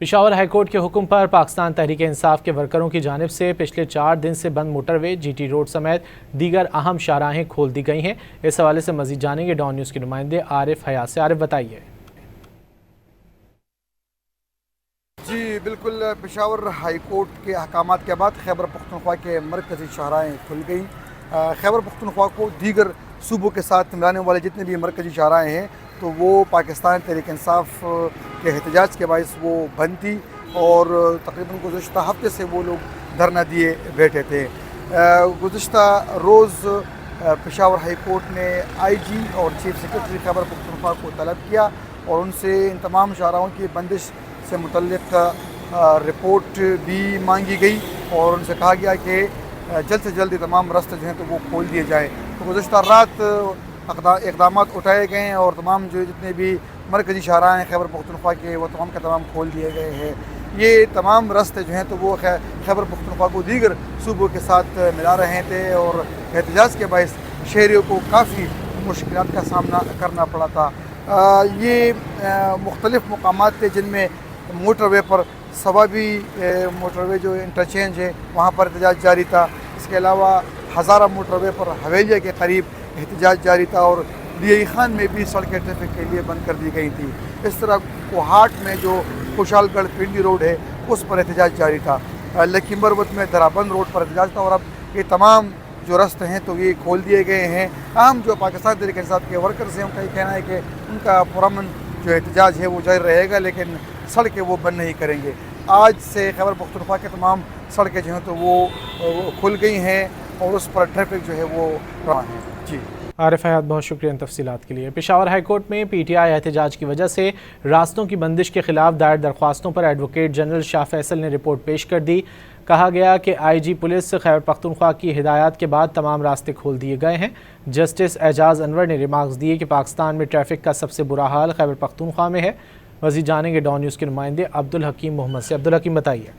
Peshawar high court کے حکم پر پاکستان تحریک انصاف کے ورکروں کی جانب سے پچھلے 4 دن سے بند موٹر وے جی ٹی روڈ سمیت دیگر اہم شاہراہیں کھول دی گئی ہیں۔ اس حوالے سے مزید جانیں گے ڈان نیوز کے نمائندے عارف حیات سے۔ عارف بتائیے۔ جی بالکل، پشاور ہائی کورٹ کے احکامات کے بعد خیبر پختونخوا کے مرکزی شاہراہیں کھل گئیں۔ خیبر پختونخوا کو دیگر صوبوں کے ساتھ ملانے والے جتنے بھی مرکزی شاہراہیں ہیں تو وہ پاکستان تحریک انصاف کے احتجاج کے باعث وہ بند تھی، اور تقریباً گزشتہ ہفتے سے وہ لوگ دھرنا دیے بیٹھے تھے۔ گزشتہ روز پشاور ہائی کورٹ نے آئی جی اور چیف سیکرٹری خیبر پختونخوا کو طلب کیا اور ان سے ان تمام شاہراہوں کی بندش سے متعلق رپورٹ بھی مانگی گئی، اور ان سے کہا گیا کہ جلد سے جلد تمام راستے جو ہیں تو وہ کھول دیے جائیں۔ تو گزشتہ رات اقدامات اٹھائے گئے ہیں اور تمام جتنے بھی مرکزی شاہراہ ہیں خیبر پختونخوا کے وہ تمام کے تمام کھول دیے گئے ہیں۔ یہ تمام راستے جو ہیں تو وہ خیبر پختونخوا کو دیگر صوبوں کے ساتھ ملا رہے تھے، اور احتجاج کے باعث شہریوں کو کافی مشکلات کا سامنا کرنا پڑا تھا۔ یہ مختلف مقامات تھے جن میں موٹر وے پر سوابی موٹر وے جو انٹرچینج ہے وہاں پر احتجاج جاری تھا۔ اس کے علاوہ ہزارہ موٹر وے پر حویلیہ کے قریب احتجاج جاری تھا، اور لیائی خان میں بھی سڑکیں ٹریفک کے لیے بند کر دی گئی تھی۔ اس طرح کوہاٹ میں جو خوشحال گڑھ پنڈی روڈ ہے اس پر احتجاج جاری تھا۔ لکھیمبر ودھ میں درابند روڈ پر احتجاج تھا، اور اب یہ تمام جو راستے ہیں تو یہ کھول دیے گئے ہیں۔ عام جو پاکستان تحریک انصاف کے ورکرز ہیں ان کا یہ کہنا ہے کہ ان کا پرامن جو احتجاج ہے وہ جاری رہے گا، لیکن سڑکیں وہ بند نہیں کریں گے۔ آج سے خیبر پختونخوا کے تمام سڑکیں جو ہیں تو وہ کھل گئی ہیں، اور اس پر ٹریفک جو ہے وہ رواں ہے۔ جی عارف حیات، بہت شکریہ ان تفصیلات کے لیے۔ پشاور ہائی کورٹ میں پی ٹی آئی احتجاج کی وجہ سے راستوں کی بندش کے خلاف دائر درخواستوں پر ایڈوکیٹ جنرل شاہ فیصل نے رپورٹ پیش کر دی۔ کہا گیا کہ آئی جی پولیس خیبر پختونخوا کی ہدایات کے بعد تمام راستے کھول دیے گئے ہیں۔ جسٹس اعجاز انور نے ریمارکس دیے کہ پاکستان میں ٹریفک کا سب سے برا حال خیبر پختونخوا میں ہے۔ مزید جانیں گے ڈان نیوز کے نمائندے عبدالحکیم محمد سے۔ عبدالحکیم بتائیے۔